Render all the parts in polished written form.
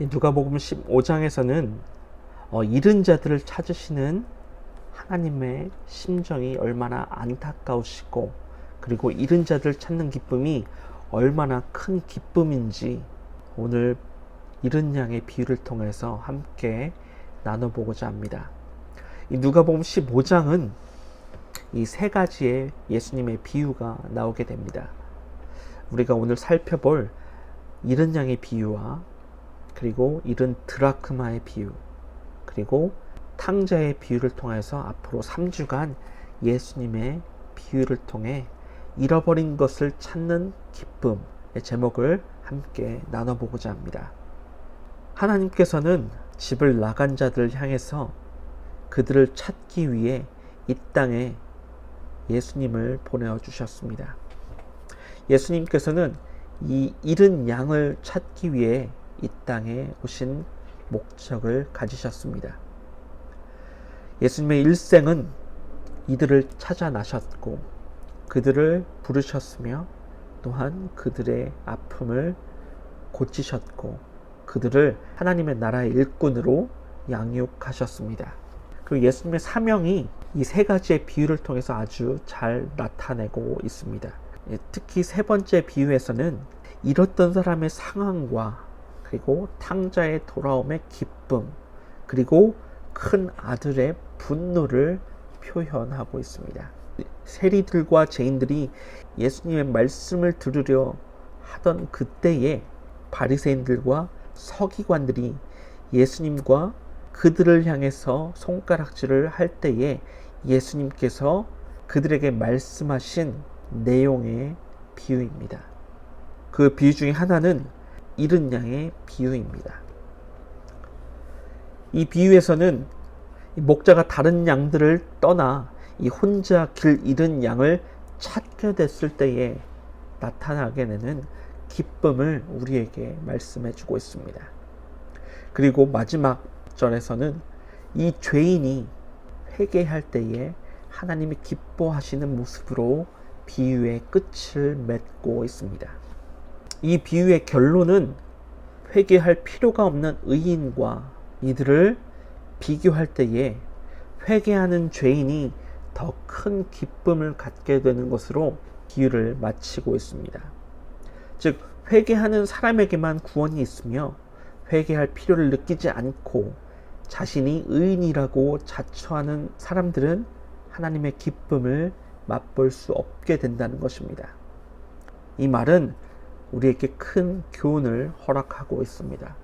누가복음 15장에서는 잃은 자들을 찾으시는 하나님의 심정이 얼마나 안타까우시고, 그리고 잃은 자들을 찾는 기쁨이 얼마나 큰 기쁨인지 오늘 잃은 양의 비유를 통해서 함께 나눠보고자 합니다. 이 누가복음 15장은 이 세 가지의 예수님의 비유가 나오게 됩니다. 우리가 오늘 살펴볼 잃은 양의 비유와, 그리고 잃은 드라크마의 비유, 그리고 탕자의 비유를 통해서 앞으로 3주간 예수님의 비유를 통해 잃어버린 것을 찾는 기쁨의 제목을 함께 나눠보고자 합니다. 하나님께서는 집을 나간 자들을 향해서 그들을 찾기 위해 이 땅에 예수님을 보내주셨습니다. 예수님께서는 이 잃은 양을 찾기 위해 이 땅에 오신 목적을 가지셨습니다. 예수님의 일생은 이들을 찾아 나셨고 그들을 부르셨으며, 또한 그들의 아픔을 고치셨고 그들을 하나님의 나라의 일꾼으로 양육하셨습니다. 그리고 예수님의 사명이 이 세 가지의 비유를 통해서 아주 잘 나타내고 있습니다. 특히 세 번째 비유에서는 잃었던 사람의 상황과, 그리고 탕자의 돌아옴의 기쁨, 그리고 큰 아들의 분노를 표현하고 있습니다. 세리들과 죄인들이 예수님의 말씀을 들으려 하던 그때에 바리새인들과 서기관들이 예수님과 그들을 향해서 손가락질을 할 때에 예수님께서 그들에게 말씀하신 내용의 비유입니다. 그 비유 중에 하나는 잃은 양의 비유입니다. 이 비유에서는 목자가 다른 양들을 떠나 이 혼자 길 잃은 양을 찾게 됐을 때에 나타나게 되는 기쁨을 우리에게 말씀해 주고 있습니다. 그리고 마지막 절에서는 이 죄인이 회개할 때에 하나님이 기뻐하시는 모습으로 비유의 끝을 맺고 있습니다. 이 비유의 결론은 회개할 필요가 없는 의인과 이들을 비교할 때에 회개하는 죄인이 더 큰 기쁨을 갖게 되는 것으로 비유를 마치고 있습니다. 즉, 회개하는 사람에게만 구원이 있으며 회개할 필요를 느끼지 않고 자신이 의인이라고 자처하는 사람들은 하나님의 기쁨을 맛볼 수 없게 된다는 것입니다. 이 말은 우리에게 큰 교훈을 허락하고 있습니다.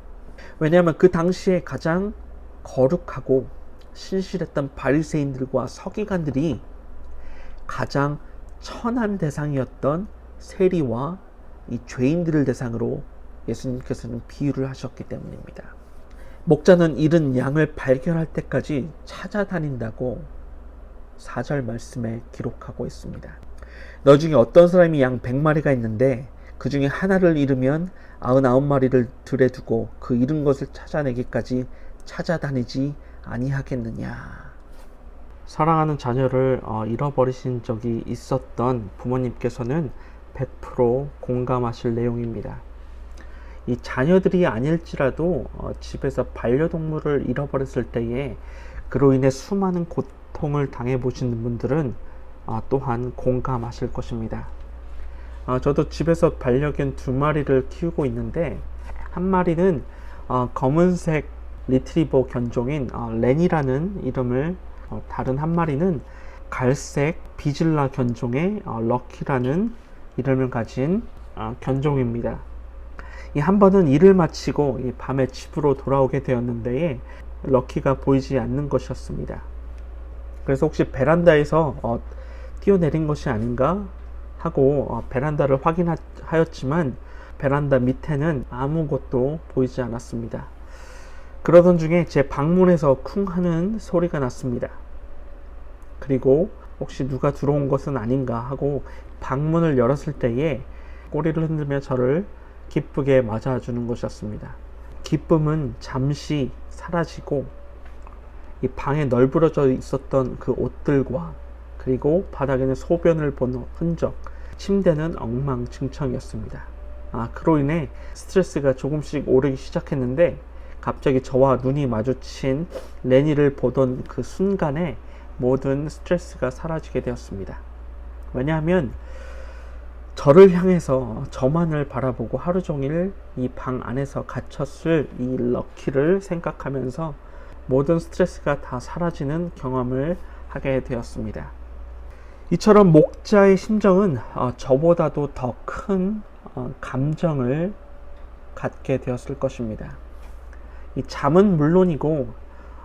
왜냐하면 그 당시에 가장 거룩하고 신실했던 바리새인들과 서기관들이 가장 천한 대상이었던 세리와 이 죄인들을 대상으로 예수님께서는 비유를 하셨기 때문입니다. 목자는 잃은 양을 발견할 때까지 찾아다닌다고 4절 말씀에 기록하고 있습니다. 너 중에 어떤 사람이 양 100마리가 있는데 그 중에 하나를 잃으면 99마리를 들에 두고 그 잃은 것을 찾아내기까지 찾아다니지 아니하겠느냐. 사랑하는 자녀를 잃어버리신 적이 있었던 부모님께서는 100% 공감하실 내용입니다. 이 자녀들이 아닐지라도 집에서 반려동물을 잃어버렸을 때에 그로 인해 수많은 고통을 당해보시는 분들은 또한 공감하실 것입니다. 저도 집에서 반려견 2마리를 키우고 있는데, 한 마리는 검은색 리트리버 견종인 렌이라는 이름을, 다른 한 마리는 갈색 비즐라 견종의 럭키라는 이름을 가진 견종입니다. 이 한 번은 일을 마치고 밤에 집으로 돌아오게 되었는데 럭키가 보이지 않는 것이었습니다. 그래서 혹시 베란다에서 뛰어내린 것이 아닌가 하고 베란다를 확인하였지만 베란다 밑에는 아무것도 보이지 않았습니다. 그러던 중에 제 방문에서 쿵 하는 소리가 났습니다. 그리고 혹시 누가 들어온 것은 아닌가 하고 방문을 열었을 때에 꼬리를 흔들며 저를 기쁘게 맞아주는 것이었습니다. 기쁨은 잠시 사라지고 이 방에 널브러져 있었던 그 옷들과, 그리고 바닥에는 소변을 본 흔적, 침대는 엉망진창이었습니다. 그로 인해 스트레스가 조금씩 오르기 시작했는데, 갑자기 저와 눈이 마주친 레니를 보던 그 순간에 모든 스트레스가 사라지게 되었습니다. 왜냐하면 저를 향해서 저만을 바라보고 하루 종일 이 방 안에서 갇혔을 이 럭키를 생각하면서 모든 스트레스가 다 사라지는 경험을 하게 되었습니다. 이처럼 목자의 심정은 저보다도 더 큰 감정을 갖게 되었을 것입니다. 이 잠은 물론이고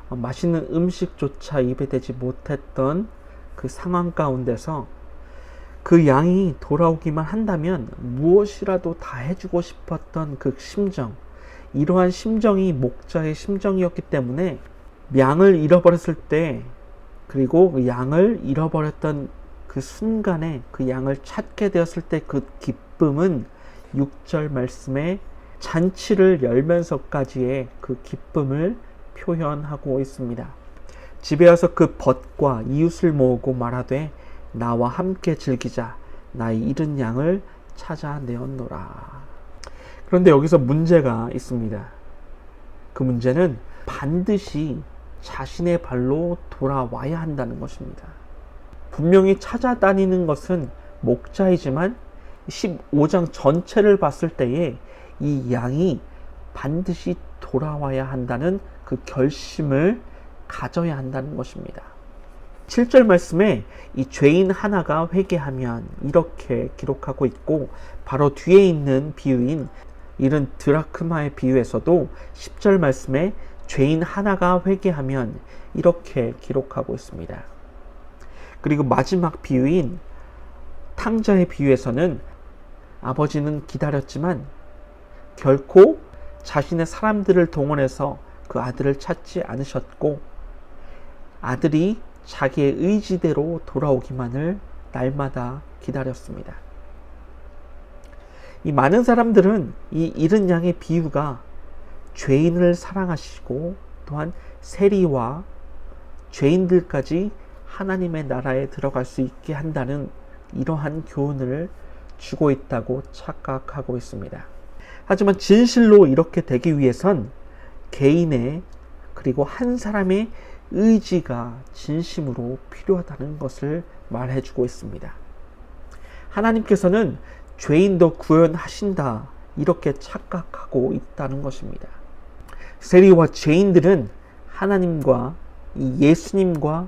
맛있는 음식조차 입에 대지 못했던 그 상황 가운데서 그 양이 돌아오기만 한다면 무엇이라도 다 해주고 싶었던 그 심정, 이러한 심정이 목자의 심정이었기 때문에 양을 잃어버렸을 때, 그리고 그 양을 잃어버렸던 그 순간에 그 양을 찾게 되었을 때 그 기쁨은 6절 말씀에 잔치를 열면서까지의 그 기쁨을 표현하고 있습니다. 집에 와서 그 벗과 이웃을 모으고 말하되 나와 함께 즐기자, 나의 잃은 양을 찾아내었노라. 그런데 여기서 문제가 있습니다. 그 문제는 반드시 자신의 발로 돌아와야 한다는 것입니다. 분명히 찾아다니는 것은 목자이지만 15장 전체를 봤을 때에 이 양이 반드시 돌아와야 한다는 그 결심을 가져야 한다는 것입니다. 7절 말씀에 이 죄인 하나가 회개하면 이렇게 기록하고 있고, 바로 뒤에 있는 비유인 이른 드라크마의 비유에서도 10절 말씀에 죄인 하나가 회개하면 이렇게 기록하고 있습니다. 그리고 마지막 비유인 탕자의 비유에서는 아버지는 기다렸지만 결코 자신의 사람들을 동원해서 그 아들을 찾지 않으셨고, 아들이 자기의 의지대로 돌아오기만을 날마다 기다렸습니다. 이 많은 사람들은 이 잃은 양의 비유가 죄인을 사랑하시고 또한 세리와 죄인들까지 하나님의 나라에 들어갈 수 있게 한다는 이러한 교훈을 주고 있다고 착각하고 있습니다. 하지만 진실로 이렇게 되기 위해선 개인의, 그리고 한 사람의 의지가 진심으로 필요하다는 것을 말해주고 있습니다. 하나님께서는 죄인도 구원하신다, 이렇게 착각하고 있다는 것입니다. 세리와 죄인들은 하나님과 이 예수님과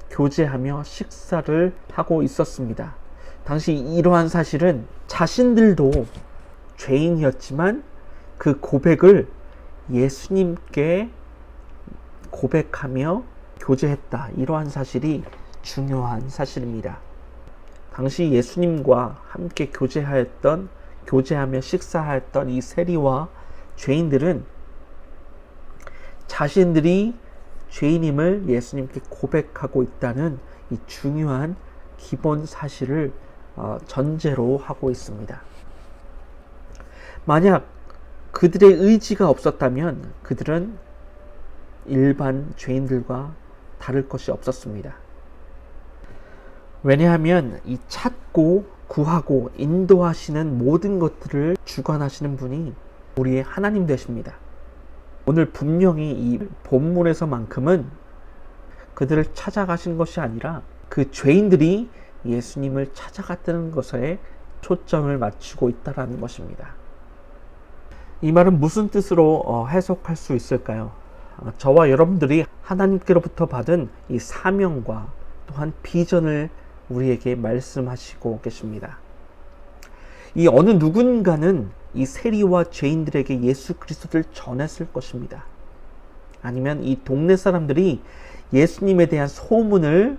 교제하며 식사를 하고 있었습니다. 당시 이러한 사실은 자신들도 죄인이었지만 그 고백을 예수님께 고백하며 교제했다, 이러한 사실이 중요한 사실입니다. 당시 예수님과 함께 교제하며 식사하였던 이 세리와 죄인들은 자신들이 죄인임을 예수님께 고백하고 있다는 이 중요한 기본 사실을 전제로 하고 있습니다. 만약 그들의 의지가 없었다면 그들은 일반 죄인들과 다를 것이 없었습니다. 왜냐하면 이 찾고 구하고 인도하시는 모든 것들을 주관하시는 분이 우리의 하나님 되십니다. 오늘 분명히 이 본문에서만큼은 그들을 찾아가신 것이 아니라 그 죄인들이 예수님을 찾아갔다는 것에 초점을 맞추고 있다는 것입니다. 이 말은 무슨 뜻으로 해석할 수 있을까요? 저와 여러분들이 하나님께로부터 받은 이 사명과 또한 비전을 우리에게 말씀하시고 계십니다. 이 어느 누군가는 이 세리와 죄인들에게 예수 그리스도를 전했을 것입니다. 아니면 이 동네 사람들이 예수님에 대한 소문을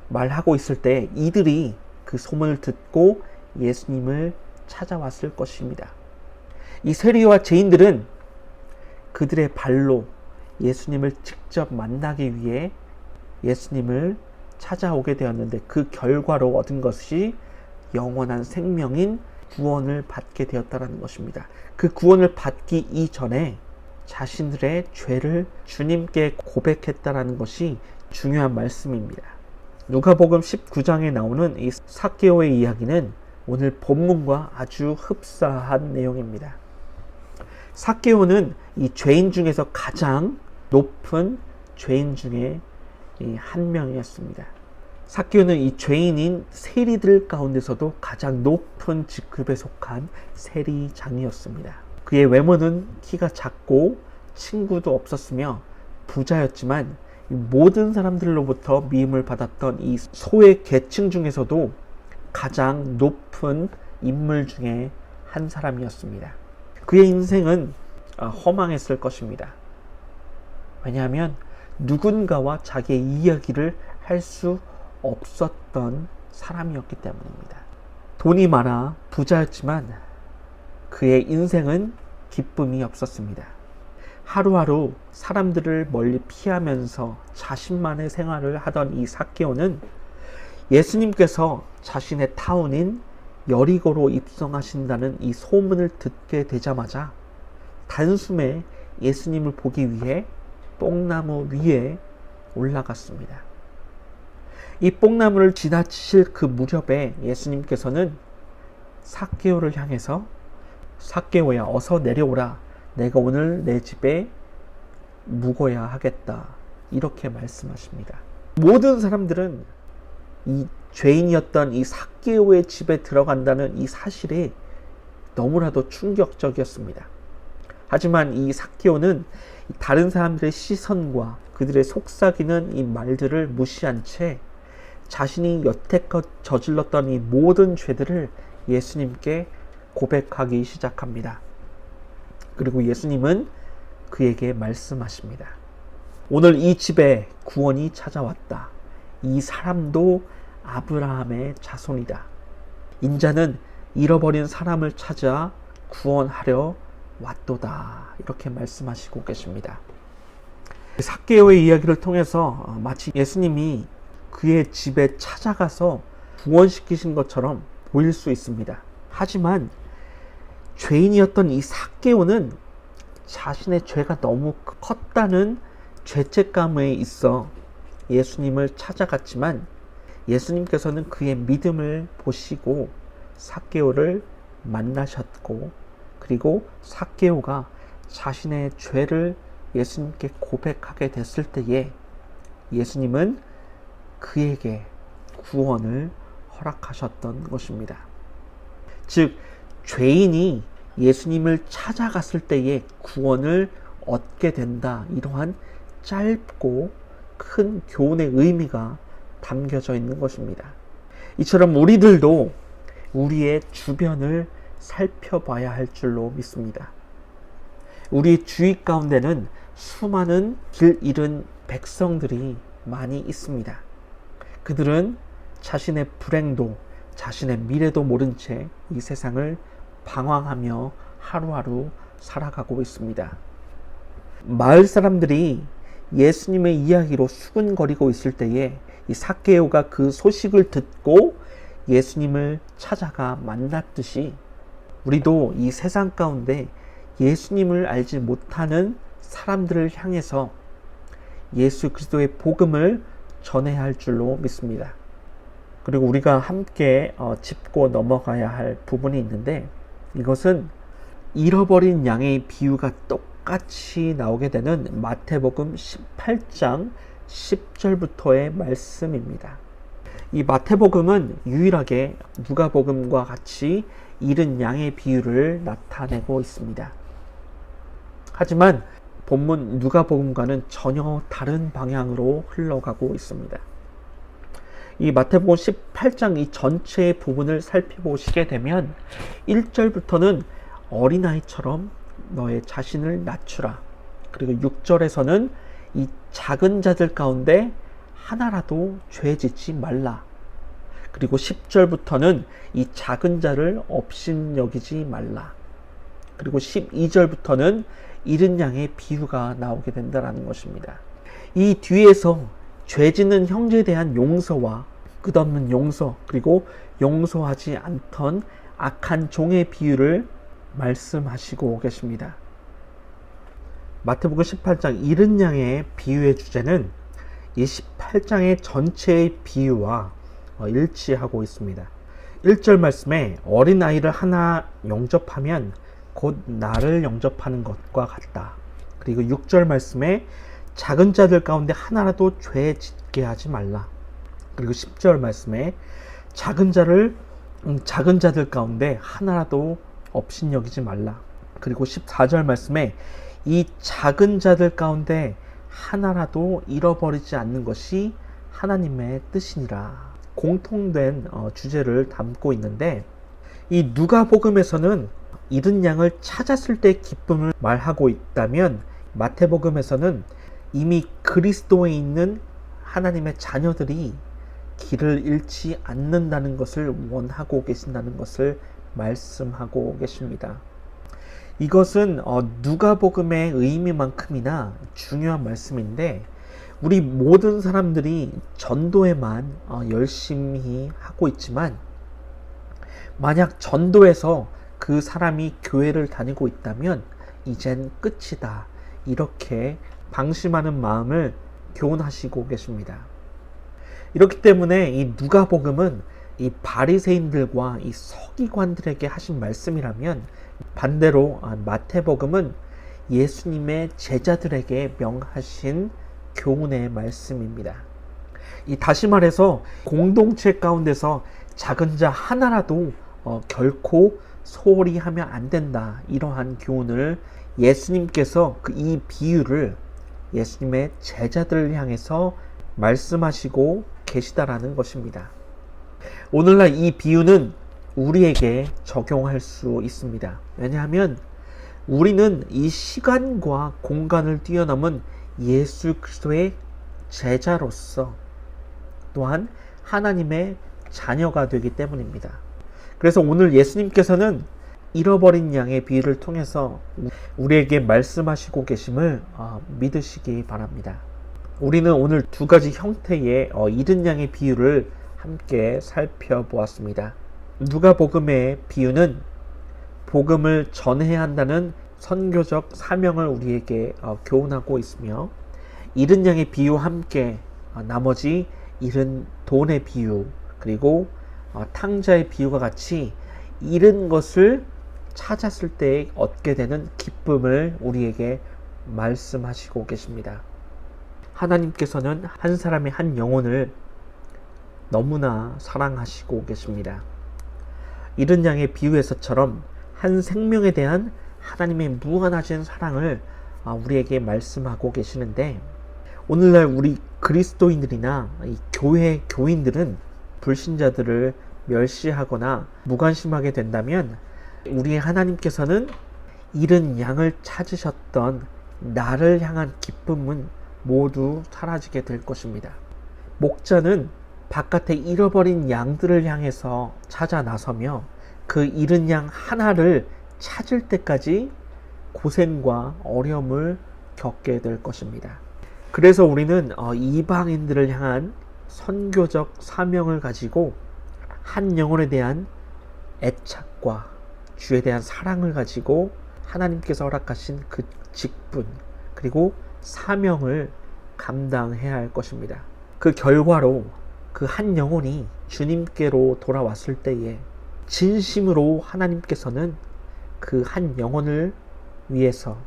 말하고 있을 때 이들이 그 소문을 듣고 예수님을 찾아왔을 것입니다. 이 세리와 죄인들은 그들의 발로 예수님을 직접 만나기 위해 예수님을 찾아오게 되었는데, 그 결과로 얻은 것이 영원한 생명인 구원을 받게 되었다는 것입니다. 그 구원을 받기 이전에 자신들의 죄를 주님께 고백했다는 것이 중요한 말씀입니다. 누가복음 19장에 나오는 이 삭개오의 이야기는 오늘 본문과 아주 흡사한 내용입니다. 삭개오는 이 죄인 중에서 가장 높은 죄인 중에 한 명이었습니다. 삭개오는 이 죄인인 세리들 가운데서도 가장 높은 직급에 속한 세리장이었습니다. 그의 외모는 키가 작고 친구도 없었으며 부자였지만 모든 사람들로부터 미움을 받았던 이 소외 계층 중에서도 가장 높은 인물 중에 한 사람이었습니다. 그의 인생은 허망했을 것입니다. 왜냐하면 누군가와 자기의 이야기를 할 수 없었던 사람이었기 때문입니다. 돈이 많아 부자였지만 그의 인생은 기쁨이 없었습니다. 하루하루 사람들을 멀리 피하면서 자신만의 생활을 하던 이 삭개오는 예수님께서 자신의 타운인 여리고로 입성하신다는 이 소문을 듣게 되자마자 단숨에 예수님을 보기 위해 뽕나무 위에 올라갔습니다. 이 뽕나무를 지나치실 그 무렵에 예수님께서는 삭개오를 향해서 삭개오야 어서 내려오라, 내가 오늘 내 집에 묵어야 하겠다, 이렇게 말씀하십니다. 모든 사람들은 이 죄인이었던 이 삭개오의 집에 들어간다는 이 사실이 너무나도 충격적이었습니다. 하지만 이 삭개오는 다른 사람들의 시선과 그들의 속삭이는 이 말들을 무시한 채 자신이 여태껏 저질렀던 이 모든 죄들을 예수님께 고백하기 시작합니다. 그리고 예수님은 그에게 말씀하십니다. 오늘 이 집에 구원이 찾아왔다. 이 사람도 아브라함의 자손이다. 인자는 잃어버린 사람을 찾아 구원하려 왔도다. 이렇게 말씀하시고 계십니다. 삭개오의 이야기를 통해서 마치 예수님이 그의 집에 찾아가서 구원시키신 것처럼 보일 수 있습니다. 하지만 죄인이었던 이 삭개오는 자신의 죄가 너무 컸다는 죄책감에 있어 예수님을 찾아갔지만 예수님께서는 그의 믿음을 보시고 삭개오를 만나셨고, 그리고 삭개오가 자신의 죄를 예수님께 고백하게 됐을 때에 예수님은 그에게 구원을 허락하셨던 것입니다. 즉, 죄인이 예수님을 찾아갔을 때에 구원을 얻게 된다, 이러한 짧고 큰 교훈의 의미가 담겨져 있는 것입니다. 이처럼 우리들도 우리의 주변을 살펴봐야 할 줄로 믿습니다. 우리 주위 가운데는 수많은 길 잃은 백성들이 많이 있습니다. 그들은 자신의 불행도 자신의 미래도 모른 채 이 세상을 방황하며 하루하루 살아가고 있습니다. 마을 사람들이 예수님의 이야기로 수군거리고 있을 때에 이 삭개오가 그 소식을 듣고 예수님을 찾아가 만났듯이 우리도 이 세상 가운데 예수님을 알지 못하는 사람들을 향해서 예수 그리스도의 복음을 전해야 할 줄로 믿습니다. 그리고 우리가 함께 짚고 넘어가야 할 부분이 있는데, 이것은 잃어버린 양의 비유가 똑같이 나오게 되는 마태복음 18장 10절부터의 말씀입니다. 이 마태복음은 유일하게 누가복음과 같이 잃은 양의 비유를 나타내고 있습니다. 하지만 본문 누가복음과는 전혀 다른 방향으로 흘러가고 있습니다. 이 마태복음 18장 이 전체의 부분을 살펴보시게 되면 1절부터는 어린아이처럼 너의 자신을 낮추라. 그리고 6절에서는 이 작은 자들 가운데 하나라도 죄 짓지 말라. 그리고 10절부터는 이 작은 자를 업신여기지 말라. 그리고 12절부터는 잃은 양의 비유가 나오게 된다는 것입니다. 이 뒤에서 죄 짓는 형제에 대한 용서와 끝없는 용서, 그리고 용서하지 않던 악한 종의 비유를 말씀하시고 계십니다. 마태복음 18장 잃은 양의 비유의 주제는 이 18장의 전체의 비유와 일치하고 있습니다. 1절 말씀에 어린아이를 하나 영접하면 곧 나를 영접하는 것과 같다. 그리고 6절 말씀에 작은 자들 가운데 하나라도 죄 짓게 하지 말라. 그리고 10절 말씀에 작은 자들 가운데 하나라도 업신여기지 말라. 그리고 14절 말씀에 이 작은 자들 가운데 하나라도 잃어버리지 않는 것이 하나님의 뜻이니라. 공통된 주제를 담고 있는데, 이 누가복음에서는 잃은 양을 찾았을 때 기쁨을 말하고 있다면, 마태복음에서는 이미 그리스도에 있는 하나님의 자녀들이 길을 잃지 않는다는 것을 원하고 계신다는 것을 말씀하고 계십니다. 이것은 누가복음의 의미만큼이나 중요한 말씀인데, 우리 모든 사람들이 전도에만 열심히 하고 있지만, 만약 전도에서 그 사람이 교회를 다니고 있다면 이젠 끝이다, 이렇게 방심하는 마음을 교훈하시고 계십니다. 이렇기 때문에 이 누가복음은 이 바리새인들과 이 서기관들에게 하신 말씀이라면, 반대로 마태복음은 예수님의 제자들에게 명하신 교훈의 말씀입니다. 다시 말해서 공동체 가운데서 작은 자 하나라도 결코 소홀히 하면 안 된다, 이러한 교훈을 예수님께서 이 비유를 예수님의 제자들을 향해서 말씀하시고 계시다라는 것입니다. 오늘날 이 비유는 우리에게 적용할 수 있습니다. 왜냐하면 우리는 이 시간과 공간을 뛰어넘은 예수 그리스도의 제자로서, 또한 하나님의 자녀가 되기 때문입니다. 그래서 오늘 예수님께서는 잃어버린 양의 비유를 통해서 우리에게 말씀하시고 계심을 믿으시기 바랍니다. 우리는 오늘 두 가지 형태의 잃은 양의 비유를 함께 살펴보았습니다. 누가복음의 비유는 복음을 전해야 한다는 선교적 사명을 우리에게 교훈하고 있으며, 잃은 양의 비유와 함께 나머지 잃은 돈의 비유, 그리고 탕자의 비유와 같이 잃은 것을 찾았을 때 얻게 되는 기쁨을 우리에게 말씀하시고 계십니다. 하나님께서는 한 사람의 한 영혼을 너무나 사랑하시고 계십니다. 잃은 양의 비유에서처럼 한 생명에 대한 하나님의 무한하신 사랑을 우리에게 말씀하고 계시는데, 오늘날 우리 그리스도인들이나 이 교회 교인들은 불신자들을 멸시하거나 무관심하게 된다면, 우리의 하나님께서는 잃은 양을 찾으셨던 나를 향한 기쁨은 모두 사라지게 될 것입니다. 목자는 바깥에 잃어버린 양들을 향해서 찾아 나서며 그 잃은 양 하나를 찾을 때까지 고생과 어려움을 겪게 될 것입니다. 그래서 우리는 이방인들을 향한 선교적 사명을 가지고 한 영혼에 대한 애착과 주에 대한 사랑을 가지고 하나님께서 허락하신 그 직분, 그리고 사명을 감당해야 할 것입니다. 그 결과로 그 한 영혼이 주님께로 돌아왔을 때에 진심으로 하나님께서는 그 한 영혼을 위해서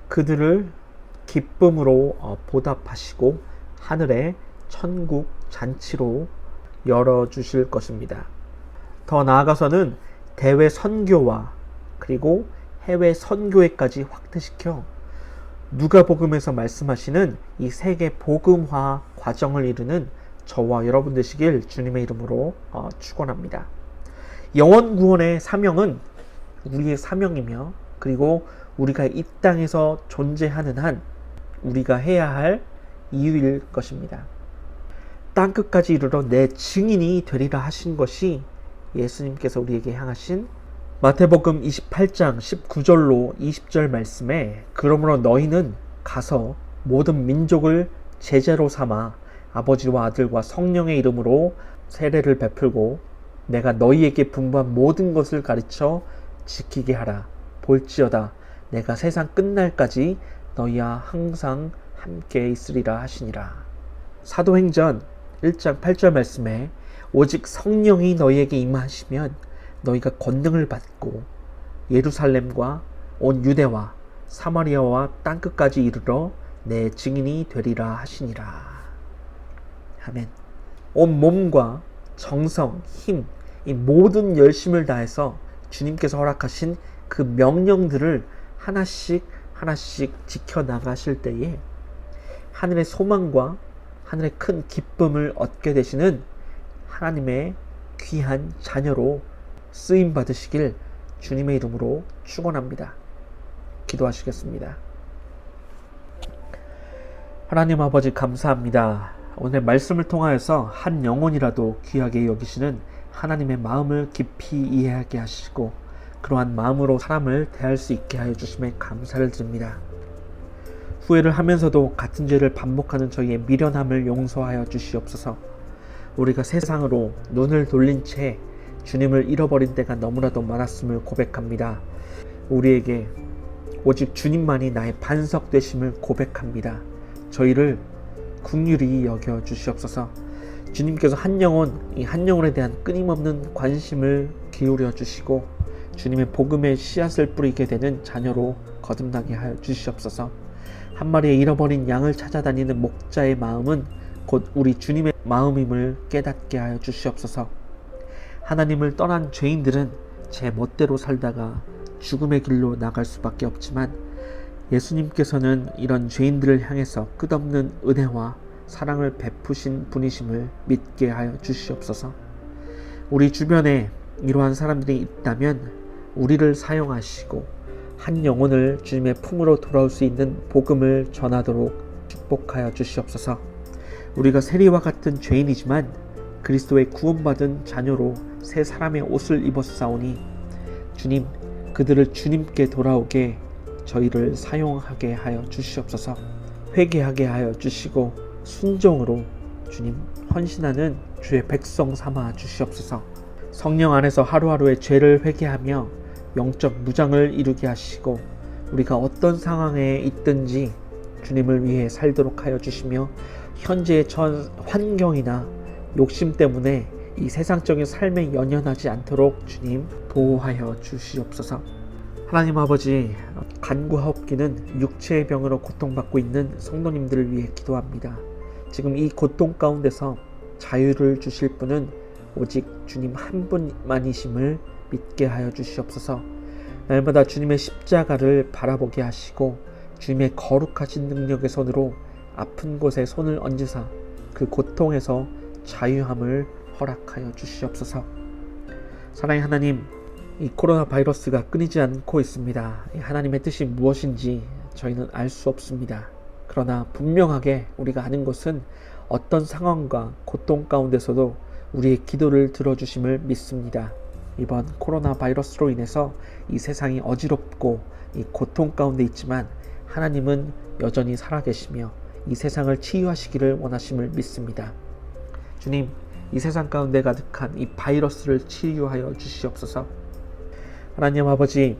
그들을 기쁨으로 보답하시고 하늘의 천국 잔치로 열어주실 것입니다. 더 나아가서는 대외 선교와 그리고 해외 선교회까지 확대시켜 누가복음에서 말씀하시는 이 세계 복음화 과정을 이루는 저와 여러분 되시길 주님의 이름으로 축원합니다. 영혼 구원의 사명은 우리의 사명이며, 그리고 우리가 이 땅에서 존재하는 한 우리가 해야 할 이유일 것입니다. 땅끝까지 이르러 내 증인이 되리라 하신 것이 예수님께서 우리에게 향하신 마태복음 28장 19절로 20절 말씀에, 그러므로 너희는 가서 모든 민족을 제자로 삼아 아버지와 아들과 성령의 이름으로 세례를 베풀고 내가 너희에게 분부한 모든 것을 가르쳐 지키게 하라. 볼지어다 내가 세상 끝날까지 너희와 항상 함께 있으리라 하시니라. 사도행전 1장 8절 말씀에 오직 성령이 너희에게 임하시면 너희가 권능을 받고 예루살렘과 온 유대와 사마리아와 땅끝까지 이르러 내 증인이 되리라 하시니라. 아멘. 온 몸과 정성, 힘, 이 모든 열심을 다해서 주님께서 허락하신 그 명령들을 하나씩 지켜나가실 때에 하늘의 소망과 하늘의 큰 기쁨을 얻게 되시는 하나님의 귀한 자녀로 쓰임 받으시길 주님의 이름으로 축원합니다. 기도하시겠습니다. 하나님 아버지 감사합니다. 오늘 말씀을 통하여서 한 영혼이라도 귀하게 여기시는 하나님의 마음을 깊이 이해하게 하시고 그러한 마음으로 사람을 대할 수 있게 하여 주심에 감사를 드립니다. 후회를 하면서도 같은 죄를 반복하는 저희의 미련함을 용서하여 주시옵소서. 우리가 세상으로 눈을 돌린 채 주님을 잃어버린 때가 너무나도 많았음을 고백합니다. 우리에게 오직 주님만이 나의 반석 되심을 고백합니다. 저희를 긍휼히 여겨 주시옵소서. 주님께서 한 영혼에 대한 끊임없는 관심을 기울여 주시고 주님의 복음의 씨앗을 뿌리게 되는 자녀로 거듭나게 하여 주시옵소서. 한 마리의 잃어버린 양을 찾아다니는 목자의 마음은 곧 우리 주님의 마음임을 깨닫게 하여 주시옵소서. 하나님을 떠난 죄인들은 제 멋대로 살다가 죽음의 길로 나갈 수밖에 없지만 예수님께서는 이런 죄인들을 향해서 끝없는 은혜와 사랑을 베푸신 분이심을 믿게 하여 주시옵소서. 우리 주변에 이러한 사람들이 있다면 우리를 사용하시고 한 영혼을 주님의 품으로 돌아올 수 있는 복음을 전하도록 축복하여 주시옵소서. 우리가 세리와 같은 죄인이지만 그리스도의 구원받은 자녀로 새 사람의 옷을 입었사오니 주님, 그들을 주님께 돌아오게 저희를 사용하게 하여 주시옵소서. 회개하게 하여 주시고 순종으로 주님 헌신하는 주의 백성 삼아 주시옵소서. 성령 안에서 하루하루의 죄를 회개하며 영적 무장을 이루게 하시고 우리가 어떤 상황에 있든지 주님을 위해 살도록 하여 주시며 현재의 환경이나 욕심 때문에 이 세상적인 삶에 연연하지 않도록 주님 보호하여 주시옵소서. 하나님 아버지, 간구하옵기는 육체의 병으로 고통받고 있는 성도님들을 위해 기도합니다. 지금 이 고통 가운데서 자유를 주실 분은 오직 주님 한 분만이심을 믿게 하여 주시옵소서. 날마다 주님의 십자가를 바라보게 하시고 주님의 거룩하신 능력의 손으로 아픈 곳에 손을 얹으사 그 고통에서 자유함을 허락하여 주시옵소서. 사랑의 하나님, 이 코로나 바이러스가 끊이지 않고 있습니다. 하나님의 뜻이 무엇인지 저희는 알 수 없습니다. 그러나 분명하게 우리가 아는 것은 어떤 상황과 고통 가운데서도 우리의 기도를 들어주심을 믿습니다. 이번 코로나 바이러스로 인해서 이 세상이 어지럽고 이 고통 가운데 있지만 하나님은 여전히 살아계시며 이 세상을 치유하시기를 원하심을 믿습니다. 주님, 이 세상 가운데 가득한 이 바이러스를 치유하여 주시옵소서. 하나님 아버지,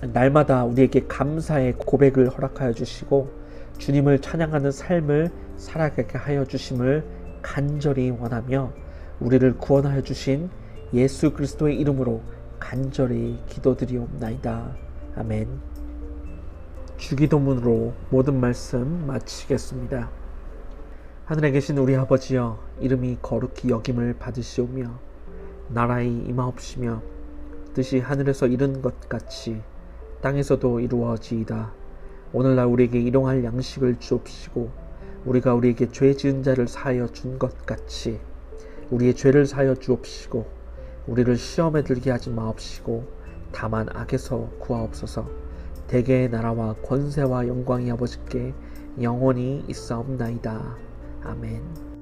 날마다 우리에게 감사의 고백을 허락하여 주시고 주님을 찬양하는 삶을 살아가게 하여 주심을 간절히 원하며 우리를 구원하여 주신 예수 그리스도의 이름으로 간절히 기도드리옵나이다. 아멘. 주기도문으로 모든 말씀 마치겠습니다. 하늘에 계신 우리 아버지여, 이름이 거룩히 여김을 받으시오며 나라의 임하옵시며 뜻이 하늘에서 이룬 것 같이 땅에서도 이루어지이다. 오늘날 우리에게 일용할 양식을 주옵시고 우리가 우리에게 죄 지은 자를 사하여 준 것 같이 우리의 죄를 사하여 주옵시고 우리를 시험에 들게 하지 마옵시고 다만 악에서 구하옵소서. 대개의 나라와 권세와 영광이 아버지께 영원히 있사옵나이다. 아멘.